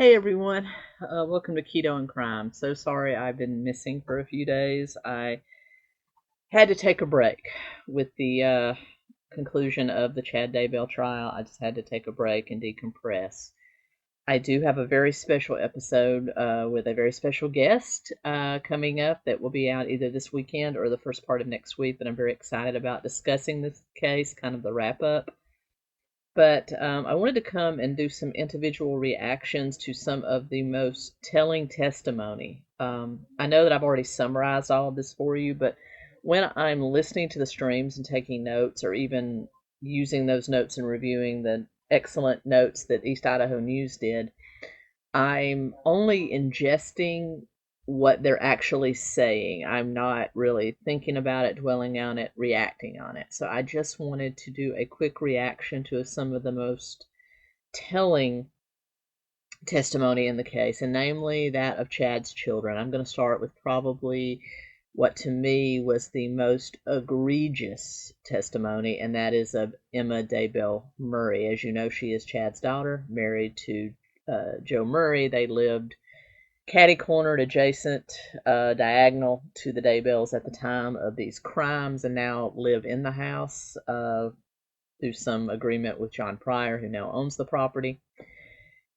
Hey everyone, welcome to Keto and Crime. So sorry I've been missing for a few days. I had to take a break with the conclusion of the Chad Daybell trial. I just had to take a break and decompress. I do have a very special episode with a very special guest coming up that will be out either this weekend or the first part of next week that I'm very excited about discussing this case, kind of the wrap up. But I wanted to come and do some individual reactions to some of the most telling testimony. I know that I've already summarized all of this for you, but when I'm listening to the streams and taking notes, or even using those notes and reviewing the excellent notes that East Idaho News did, I'm only ingesting what they're actually saying. I'm not really thinking about it, dwelling on it, reacting on it. So I just wanted to do a quick reaction to some of the most telling testimony in the case, and namely that of Chad's children. I'm going to start with probably what to me was the most egregious testimony, and that is of Emma Daybell Murray. As you know, she is Chad's daughter, married to Joe Murray. They lived catty-cornered, adjacent, diagonal to the Daybells at the time of these crimes, and now live in the house through some agreement with John Pryor, who now owns the property.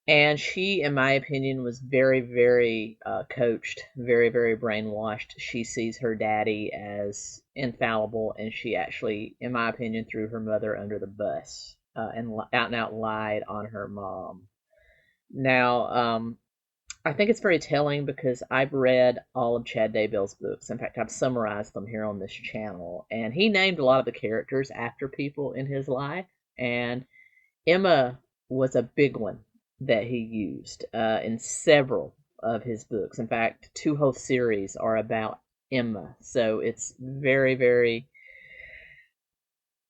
And she, in my opinion, was very, very coached, very, very brainwashed. She sees her daddy as infallible, and she actually, in my opinion, threw her mother under the bus and out and out lied on her mom. Now, I think it's very telling because I've read all of Chad Daybell's books. In fact, I've summarized them here on this channel. And he named a lot of the characters after people in his life. And Emma was a big one that he used in several of his books. In fact, 2 whole series are about Emma. So it's very, very,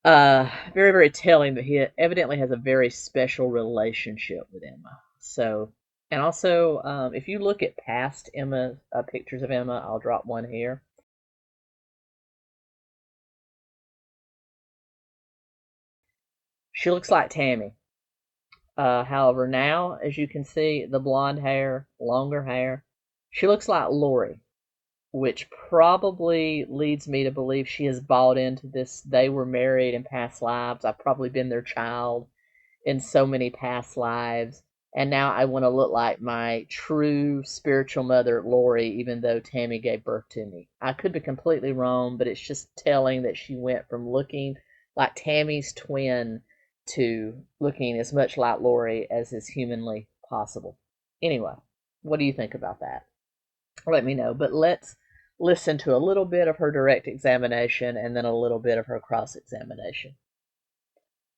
very, very telling that he evidently has a very special relationship with Emma. So, and also, if you look at past Emma pictures of Emma, I'll drop one here. She looks like Tammy. However, now, as you can see, the blonde hair, longer hair, she looks like Lori, which probably leads me to believe she has bought into this. They were married in past lives. I've probably been their child in so many past lives. And now I want to look like my true spiritual mother, Lori, even though Tammy gave birth to me. I could be completely wrong, but it's just telling that she went from looking like Tammy's twin to looking as much like Lori as is humanly possible. Anyway, what do you think about that? Let me know. But let's listen to a little bit of her direct examination and then a little bit of her cross-examination.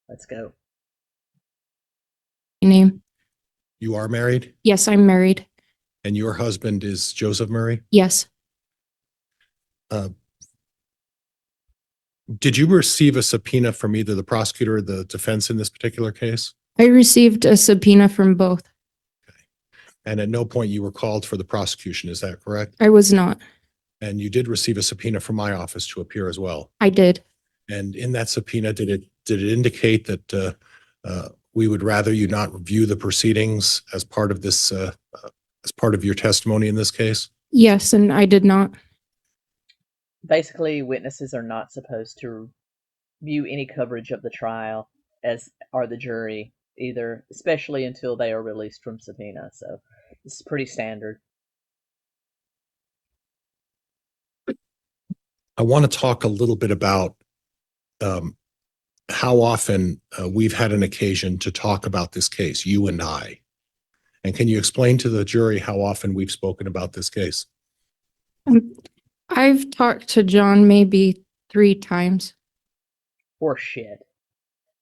Let's go. Name. You are married? Yes, I'm married. And your husband is Joseph Murray? Yes. Did you receive a subpoena from either the prosecutor or the defense in this particular case? I received a subpoena from both. Okay. And at no point you were called for the prosecution, is that correct? I was not. And you did receive a subpoena from my office to appear as well? I did. And in that subpoena, did it indicate that we would rather you not review the proceedings as part of this, as part of your testimony in this case? Yes, and I did not. Basically, witnesses are not supposed to view any coverage of the trial, as are the jury either, especially until they are released from subpoena. So this is pretty standard. I want to talk a little bit about how often we've had an occasion to talk about this case, you and I. And can you explain to the jury how often we've spoken about this case? I've talked to John maybe 3 times. Horseshit.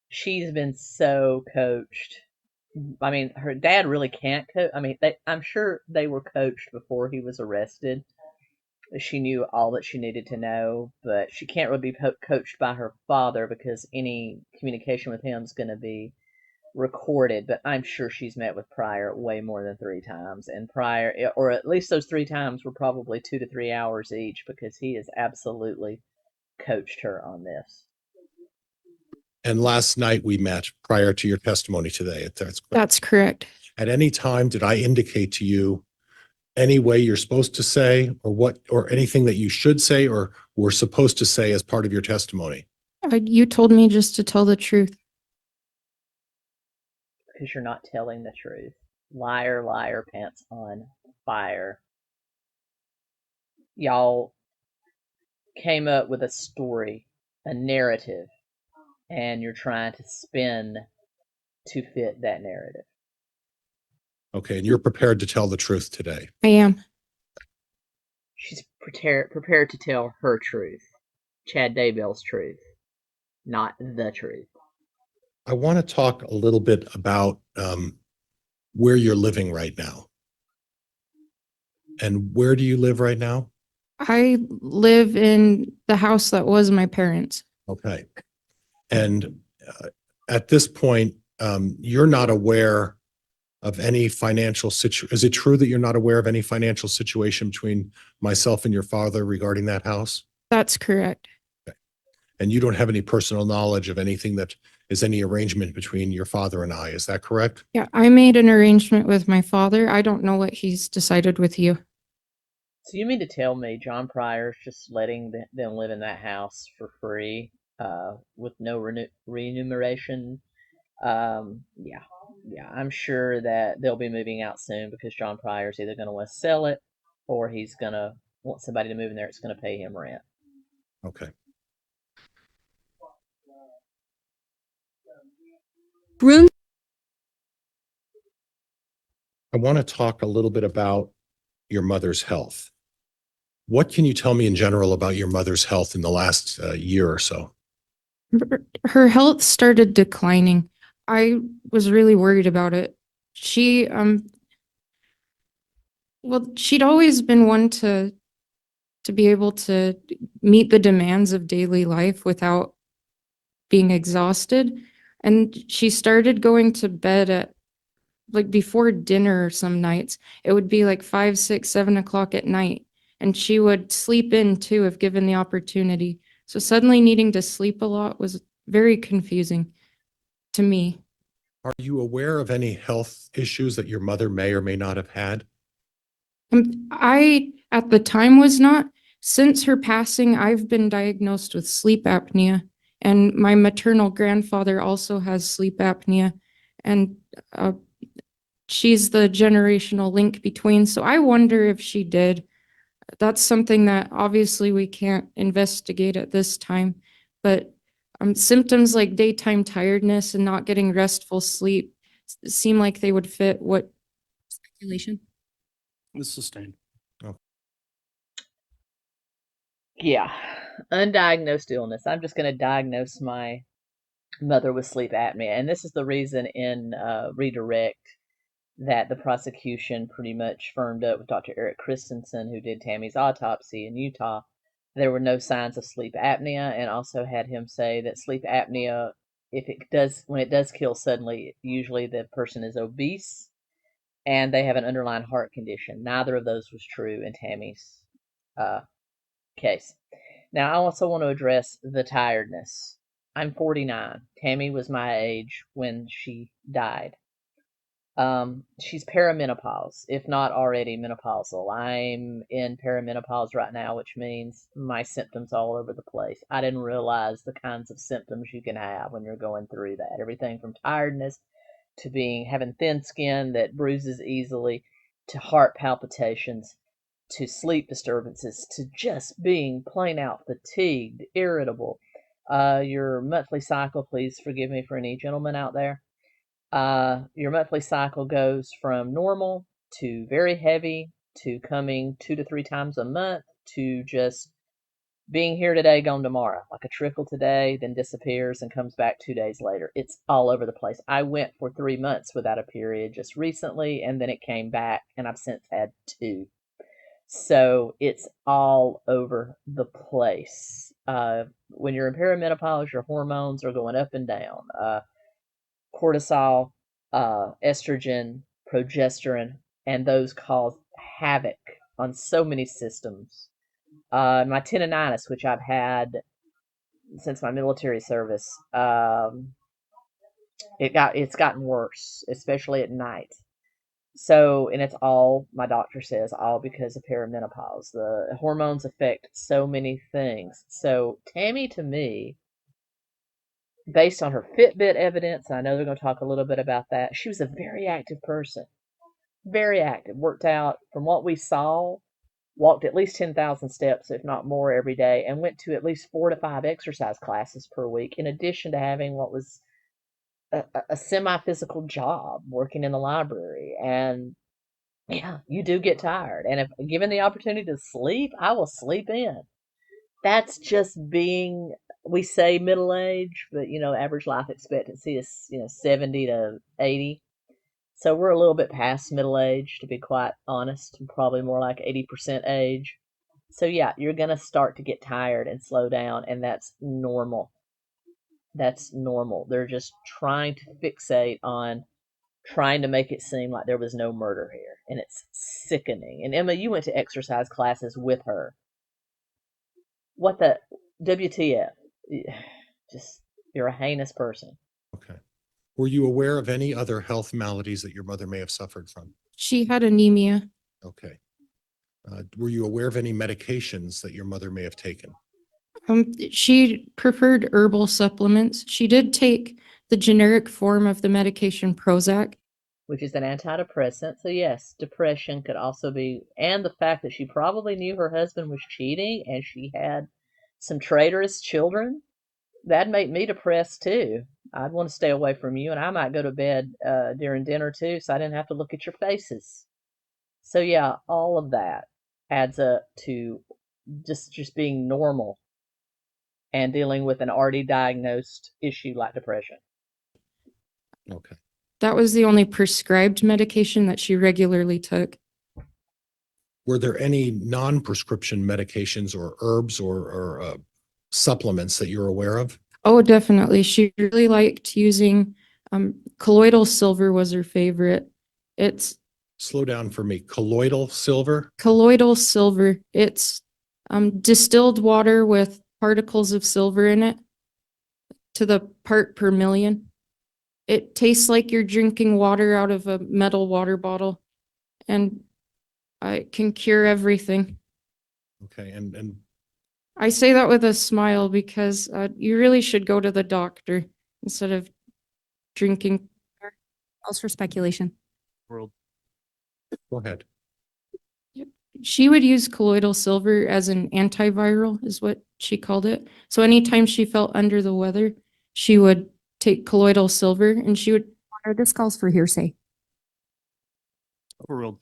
She's been so coached. I mean, her dad really can't coach. I mean, I'm sure they were coached before he was arrested. She knew all that she needed to know, but she can't really be coached by her father because any communication with him is going to be recorded. But I'm sure she's met with Pryor way more than 3 times, and Pryor, or at least those 3 times, were probably 2 to 3 hours each because he has absolutely coached her on this. And last night we met prior to your testimony today. That's correct. That's correct. At any time, did I indicate to you any way you're supposed to say or anything that you should say or were supposed to say as part of your testimony? You told me just to tell the truth. Because you're not telling the truth. Liar, liar, pants on fire. Y'all came up with a story, a narrative, and you're trying to spin to fit that narrative. Okay, and you're prepared to tell the truth today. I am. She's prepared to tell her truth, Chad Daybell's truth, not the truth. I want to talk a little bit about where you're living right now. And where do you live right now? I live in the house that was my parents'. Okay. And at this point, you're not aware of any financial situation. Is it true that you're not aware of any financial situation between myself and your father regarding that house? That's correct. Okay. And you don't have any personal knowledge of anything that is any arrangement between your father and I. Is that correct? Yeah, I made an arrangement with my father. I don't know what he's decided with you. So you mean to tell me John Pryor's just letting them live in that house for free, with no remuneration? Yeah, I'm sure that they'll be moving out soon because John Pryor's either going to want to sell it or he's going to want somebody to move in there that's going to pay him rent. Okay. I want to talk a little bit about your mother's health. What can you tell me in general about your mother's health in the last year or so? Her health started declining. I was really worried about it. Well, she'd always been one to be able to meet the demands of daily life without being exhausted. And she started going to bed at before dinner some nights. It would be 5, 6, 7 o'clock at night. And she would sleep in too if given the opportunity. So suddenly needing to sleep a lot was very confusing to me. Are you aware of any health issues that your mother may or may not have had? I, at the time, was not. Since her passing, I've been diagnosed with sleep apnea, and my maternal grandfather also has sleep apnea, and she's the generational link between. So I wonder if she did. That's something that obviously we can't investigate at this time, but symptoms like daytime tiredness and not getting restful sleep seem like they would fit what speculation? It's sustained. Yeah, undiagnosed illness. I'm just going to diagnose my mother with sleep apnea. And this is the reason in redirect that the prosecution pretty much firmed up with Dr. Eric Christensen, who did Tammy's autopsy in Utah. There were no signs of sleep apnea, and also had him say that sleep apnea, when it does kill suddenly, usually the person is obese and they have an underlying heart condition. Neither of those was true in Tammy's case. Now, I also want to address the tiredness. I'm 49. Tammy was my age when she died. She's perimenopause, if not already menopausal. I'm in perimenopause right now, which means my symptoms all over the place. I didn't realize the kinds of symptoms you can have when you're going through that. Everything from tiredness to having thin skin that bruises easily, to heart palpitations, to sleep disturbances, to just being plain out fatigued, irritable. Your monthly cycle, please forgive me for any gentlemen out there. Your monthly cycle goes from normal to very heavy to coming 2 to 3 times a month to just being here today, gone tomorrow, like a trickle today, then disappears and comes back 2 days later. It's all over the place. I went for 3 months without a period just recently, and then it came back, and I've since had 2. So it's all over the place. When you're in perimenopause, your hormones are going up and down. Cortisol, estrogen, progesterone, and those cause havoc on so many systems. My tendonitis, which I've had since my military service, it's gotten worse, especially at night. So, and it's all, my doctor says, all because of perimenopause. The hormones affect so many things. So, Tammy, to me, based on her Fitbit evidence, I know they're going to talk a little bit about that, she was a very active person. Very active. Worked out, from what we saw, walked at least 10,000 steps, if not more, every day, and went to at least 4 to 5 exercise classes per week, in addition to having what was a semi-physical job working in the library. And yeah, you do get tired. And if given the opportunity to sleep, I will sleep in. That's just being, we say middle age, but average life expectancy is 70 to 80. So we're a little bit past middle age, to be quite honest, and probably more like 80% age. So yeah, you're going to start to get tired and slow down, and that's normal. That's normal. They're just trying to fixate on trying to make it seem like there was no murder here, and it's sickening. And Emma, you went to exercise classes with her. What the WTF? Just, you're a heinous person. Okay. Were you aware of any other health maladies that your mother may have suffered from? She had anemia. Okay. Were you aware of any medications that your mother may have taken? She preferred herbal supplements. She did take the generic form of the medication Prozac. Which is an antidepressant. So yes, depression could also be, and the fact that she probably knew her husband was cheating and she had some traitorous children, that'd make me depressed too. I'd want to stay away from you, and I might go to bed during dinner too, so I didn't have to look at your faces. So yeah, all of that adds up to just being normal and dealing with an already diagnosed issue like depression. Okay. That was the only prescribed medication that she regularly took. Were there any non-prescription medications or herbs or supplements that you're aware of? Oh, definitely. She really liked using colloidal silver was her favorite. It's Slow down for me. Colloidal silver? colloidal silver. It's distilled water with particles of silver in it to the part per million. It tastes like you're drinking water out of a metal water bottle, and it can cure everything. Okay. And I say that with a smile because you really should go to the doctor instead of drinking. Calls for speculation. World. go ahead. She would use colloidal silver as an antiviral, is what she called it. So anytime she felt under the weather, she would take colloidal silver and she would. This calls for hearsay. Overruled.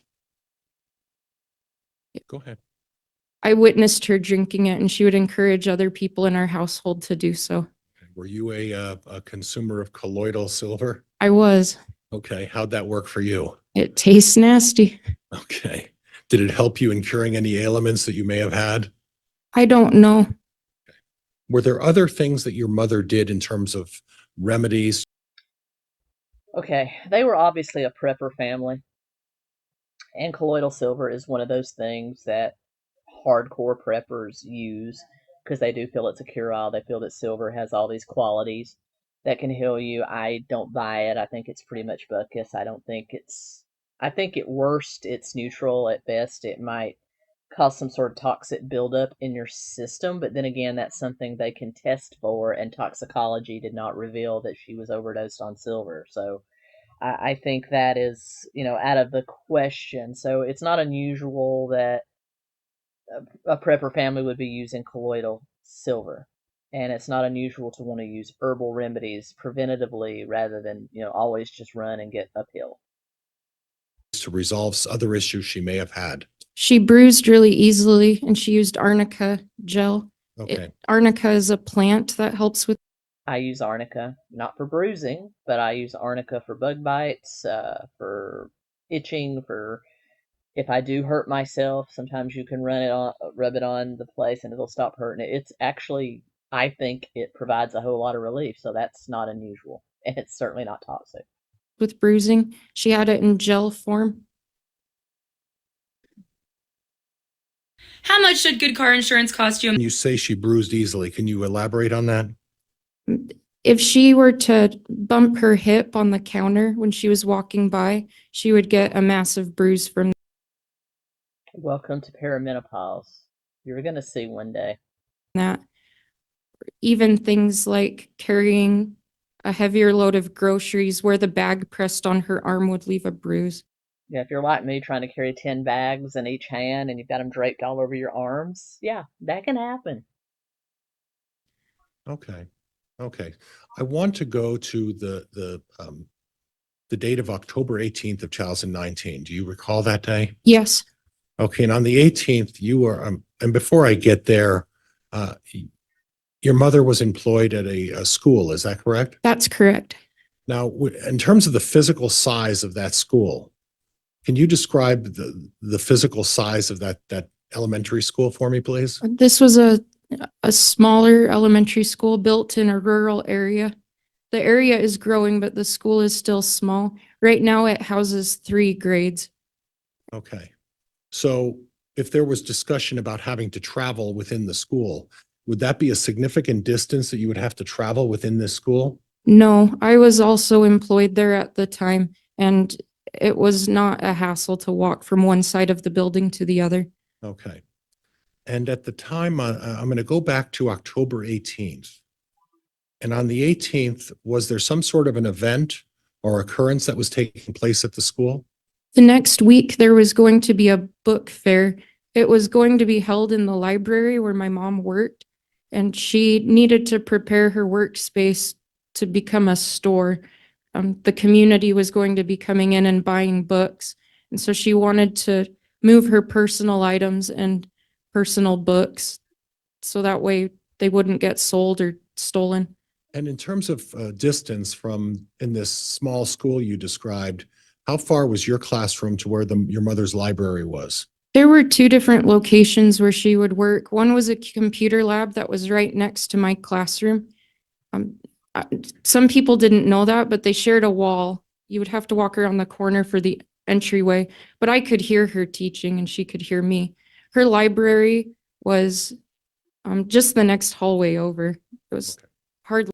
Go ahead. I witnessed her drinking it, and she would encourage other people in our household to do so. Were you a consumer of colloidal silver? I was. Okay. How'd that work for you? It tastes nasty. Okay. Did it help you in curing any ailments that you may have had? I don't know. Were there other things that your mother did in terms of remedies? Okay, they were obviously a prepper family, and colloidal silver is one of those things that hardcore preppers use because they do feel it's a cure-all. They feel that silver has all these qualities that can heal you. I don't buy it. I think it's pretty much buckus. I think at worst it's neutral. At best it might cause some sort of toxic buildup in your system, but then again, that's something they can test for, and toxicology did not reveal that she was overdosed on silver. So I think that is, out of the question. So it's not unusual that a prepper family would be using colloidal silver. And it's not unusual to want to use herbal remedies preventatively rather than, always just run and get uphill. To resolve other issues she may have had? She bruised really easily, and she used arnica gel. Okay. Arnica is a plant that helps with. I use arnica, not for bruising, but I use arnica for bug bites, for itching, for if I do hurt myself. Sometimes you can rub it on the place, and it'll stop hurting. It's actually, I think it provides a whole lot of relief, so that's not unusual, and it's certainly not toxic. With bruising, she had it in gel form. How much should good car insurance cost you? You say she bruised easily. Can you elaborate on that? if she were to bump her hip on the counter when she was walking by, she would get a massive bruise from Welcome to perimenopause. You're going to see one day. that. Even things like carrying a heavier load of groceries where the bag pressed on her arm would leave a bruise. Yeah, if you're like me trying to carry 10 bags in each hand and you've got them draped all over your arms, yeah, that can happen. Okay. Okay. I want to go to the date of October 18th of 2019. Do you recall that day? Yes, Okay. And on the 18th, you were, and before I get there, your mother was employed at a school. Is that correct? that's correct. Now, in terms of the physical size of that school, can you describe the physical size of that elementary school for me, please? This was a smaller elementary school built in a rural area. The area is growing, but the school is still small. Right now it houses 3 grades. Okay. So if there was discussion about having to travel within the school, would that be a significant distance that you would have to travel within this school? No, I was also employed there at the time, and it was not a hassle to walk from one side of the building to the other. Okay. And at the time, I'm going to go back to October 18th. And on the 18th, was there some sort of an event or occurrence that was taking place at the school? The next week, there was going to be a book fair. It was going to be held in the library where my mom worked, and she needed to prepare her workspace to become a store. The community was going to be coming in and buying books, and so she wanted to move her personal items and personal books so that way they wouldn't get sold or stolen. And in terms of distance from in this small school you described, how far was your classroom to where your mother's library was? There were 2 different locations where she would work. One was a computer lab that was right next to my classroom. Some people didn't know that, but they shared a wall. You would have to walk around the corner for the entryway, but I could hear her teaching and she could hear me. Her library was just the next hallway over. It was hardly.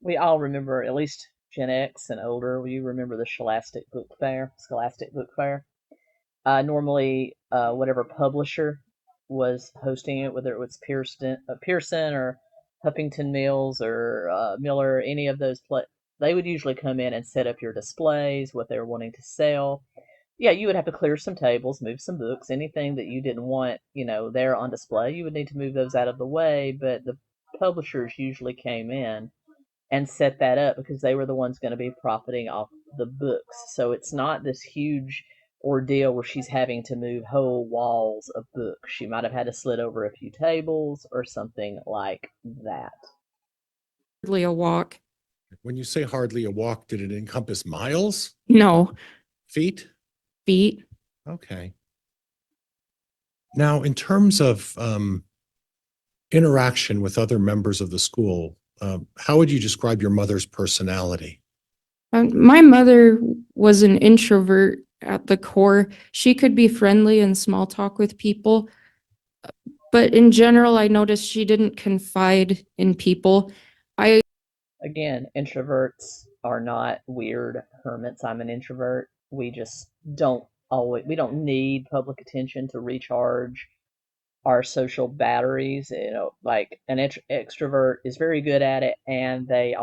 We all remember, at least Gen X and older, you remember the Scholastic Book Fair. Normally, whatever publisher was hosting it, whether it was Pearson or Huffington Mills or Miller, any of those, they would usually come in and set up your displays, what they were wanting to sell. Yeah, you would have to clear some tables, move some books, anything that you didn't want, there on display. You would need to move those out of the way, but the publishers usually came in and set that up because they were the ones going to be profiting off the books. So it's not this huge ordeal where she's having to move whole walls of books. She might have had to slid over a few tables or something like that. Hardly a walk. When you say hardly a walk, did it encompass miles? No, Feet? feet. Okay. Now, in terms of interaction with other members of the school, how would you describe your mother's personality? My mother was an introvert at the core. She could be friendly and small talk with people, but in general, I noticed she didn't confide in people. Again, introverts are not weird hermits. I'm an introvert. We just don't need public attention to recharge our social batteries. Like an extrovert is very good at it, and they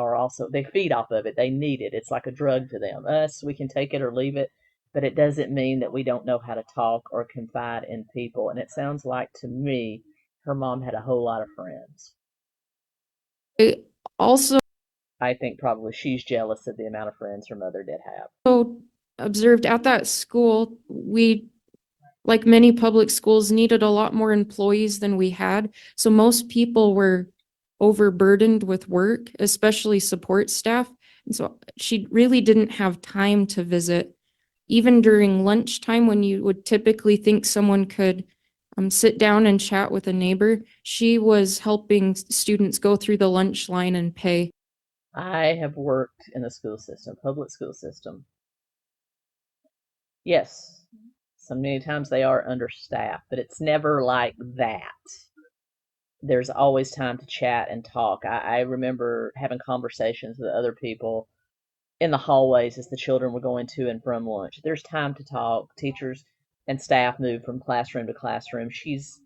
feed off of it. They need it. It's like a drug to them. Us, we can take it or leave it, but it doesn't mean that we don't know how to talk or confide in people. And it sounds like to me, her mom had a whole lot of friends. Also I think probably she's jealous of the amount of friends her mother did have. observed at that school, we, like many public schools, needed a lot more employees than we had. So most people were overburdened with work, especially support staff. And so she really didn't have time to visit. Even during lunchtime, when you would typically think someone could sit down and chat with a neighbor, she was helping students go through the lunch line and pay. I have worked in the school system, public school system. Yes, so many times they are understaffed, but it's never like that. there's always time to chat and talk. I remember having conversations with other people in the hallways as the children were going to and from lunch. There's time to talk. Teachers and staff move from classroom to classroom. She's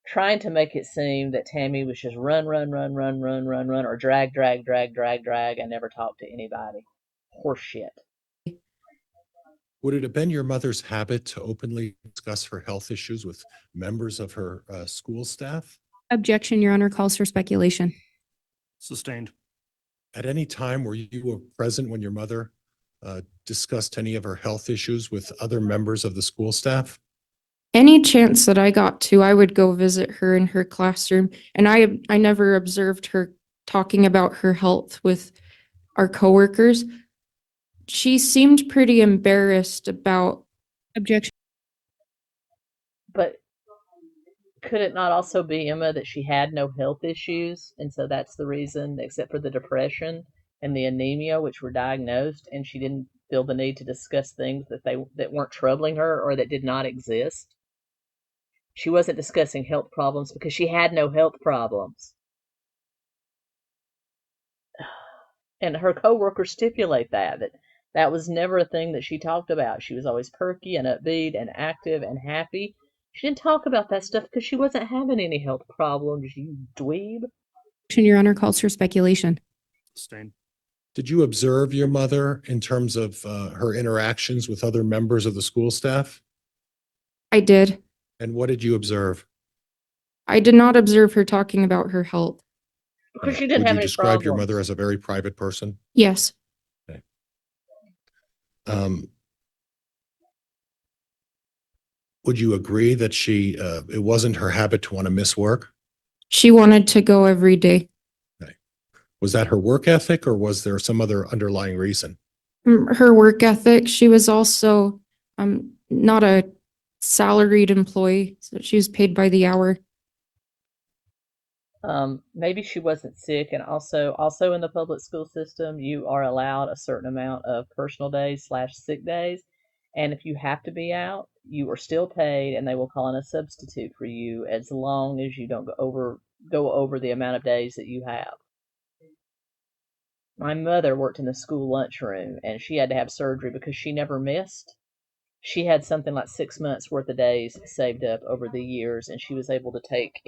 trying to make it seem that Tammy was just run, or drag, and never talk to anybody. Horseshit. Would it have been your mother's habit to openly discuss her health issues with members of her school staff? Objection, Your Honor, calls for speculation. Sustained. At any time were you present when your mother discussed any of her health issues with other members of the school staff? Any chance that I got to, I would go visit her in her classroom, and I never observed her talking about her health with our coworkers. She seemed pretty embarrassed about. Objection. But could it not also be, Emma, that she had no health issues, and so that's the reason, except for the depression and the anemia, which were diagnosed, and she didn't feel the need to discuss things that weren't troubling her or that did not exist? She wasn't discussing health problems because she had no health problems. And her coworkers stipulate that was never a thing that she talked about. She was always perky and upbeat and active and happy. She didn't talk about that stuff because she wasn't having any health problems, you dweeb. Your Honor, calls for speculation. Sustained. Did you observe your mother in terms of her interactions with other members of the school staff? I did. And what did you observe? I did not observe her talking about her health. Because she didn't Would have you any describe problems. your mother as a very private person? Yes. Would you agree that it wasn't her habit to want to miss work? She wanted to go every day. Okay. Was that her work ethic, or was there some other underlying reason? Her work ethic. She was also not a salaried employee, so she was paid by the hour. Maybe she wasn't sick, and also in the public school system, you are allowed a certain amount of personal days / sick days, and if you have to be out, you are still paid, and they will call in a substitute for you as long as you don't go over the amount of days that you have. My mother worked in the school lunchroom, and she had to have surgery because she never missed. She had something like 6 months worth of days saved up over the years, and she was able to take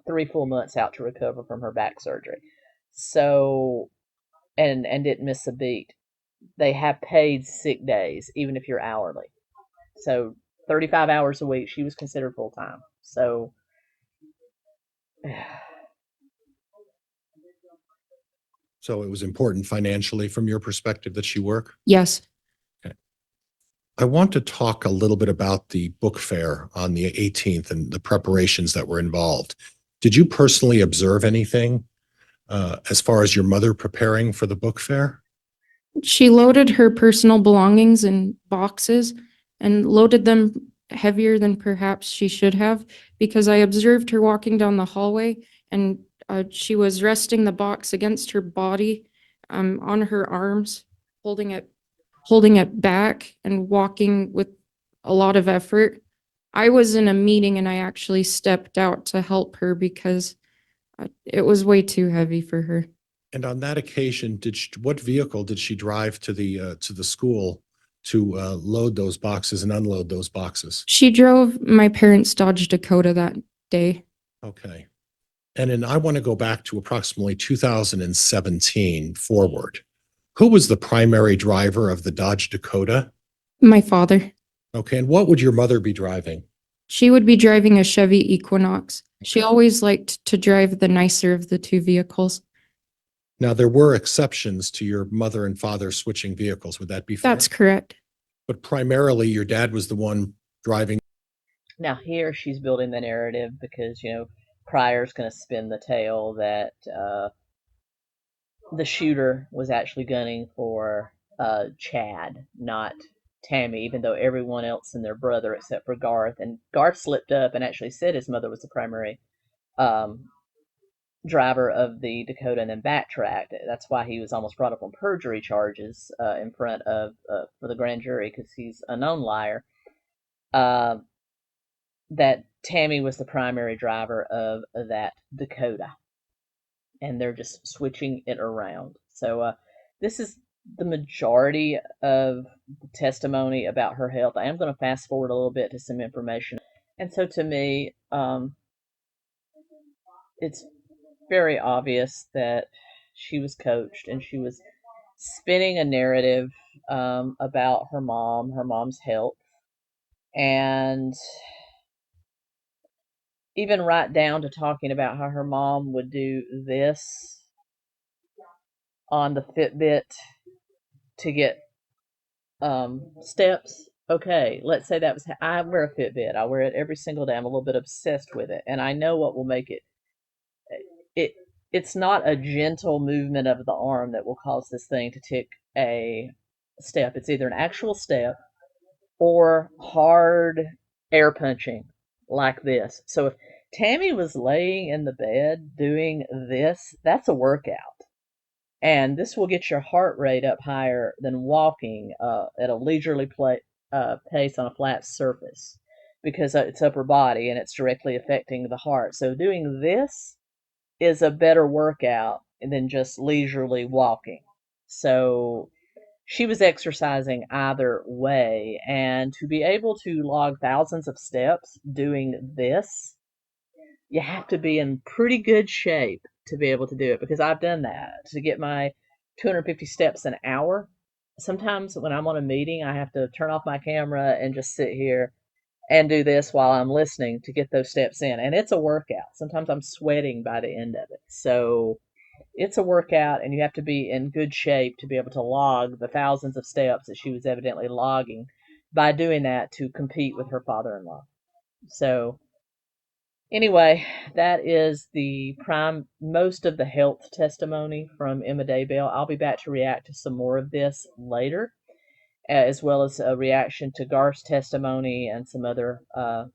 3 full months out to recover from her back surgery. So, and didn't miss a beat. They have paid sick days, even if you're hourly. So 35 hours a week, she was considered full time. So, So it was important financially from your perspective that she work? Yes. Okay. I want to talk a little bit about the book fair on the 18th and the preparations that were involved. Did you personally observe anything as far as your mother preparing for the book fair? She loaded her personal belongings in boxes and loaded them heavier than perhaps she should have, because I observed her walking down the hallway, and she was resting the box against her body, on her arms, holding it back and walking with a lot of effort. I was in a meeting and I actually stepped out to help her because it was way too heavy for her. And on that occasion, what vehicle did she drive to the school to load those boxes and unload those boxes? She drove my parents' Dodge Dakota that day. Okay. And then I want to go back to approximately 2017 forward. Who was the primary driver of the Dodge Dakota? My father. Okay. And what would your mother be driving? She would be driving a Chevy Equinox. She always liked to drive the nicer of the two vehicles. Now, there were exceptions to your mother and father switching vehicles. Would that be fair? That's correct. But primarily, your dad was the one driving. now here she's building the narrative because, Pryor's going to spin the tale that the shooter was actually gunning for Chad, not Tammy, even though everyone else and their brother except for Garth. And Garth slipped up and actually said his mother was the primary driver of the Dakota and then backtracked. That's why he was almost brought up on perjury charges in front of for the grand jury, because he's a known liar. That Tammy was the primary driver of that Dakota, and they're just switching it around. So this is the majority of the testimony about her health. I am going to fast forward a little bit to some information. And so to me, it's very obvious that she was coached and she was spinning a narrative about her mom's health, and even right down to talking about how her mom would do this on the Fitbit to get steps. Okay, let's say that was, I wear a Fitbit. I wear it every single day. I'm a little bit obsessed with it, and I know what will make it's not a gentle movement of the arm that will cause this thing to tick a step. It's either an actual step or hard air punching like this. So if Tammy was laying in the bed doing this, that's a workout. And this will get your heart rate up higher than walking at a leisurely pace on a flat surface, because it's upper body and it's directly affecting the heart. So doing this is a better workout than just leisurely walking. So she was exercising either way, and to be able to log thousands of steps doing this, you have to be in pretty good shape to be able to do it, because I've done that to get my 250 steps an hour. Sometimes when I'm on a meeting, I have to turn off my camera and just sit here and do this while I'm listening to get those steps in. And it's a workout. Sometimes I'm sweating by the end of it. So it's a workout, and you have to be in good shape to be able to log the thousands of steps that she was evidently logging by doing that to compete with her father-in-law. So anyway, that is the most of the health testimony from Emma Daybell. I'll be back to react to some more of this later, as well as a reaction to Garth's testimony and some other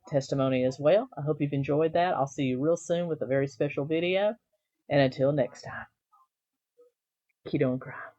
testimony as well. I hope you've enjoyed that. I'll see you real soon with a very special video. And until next time, keep doing crime.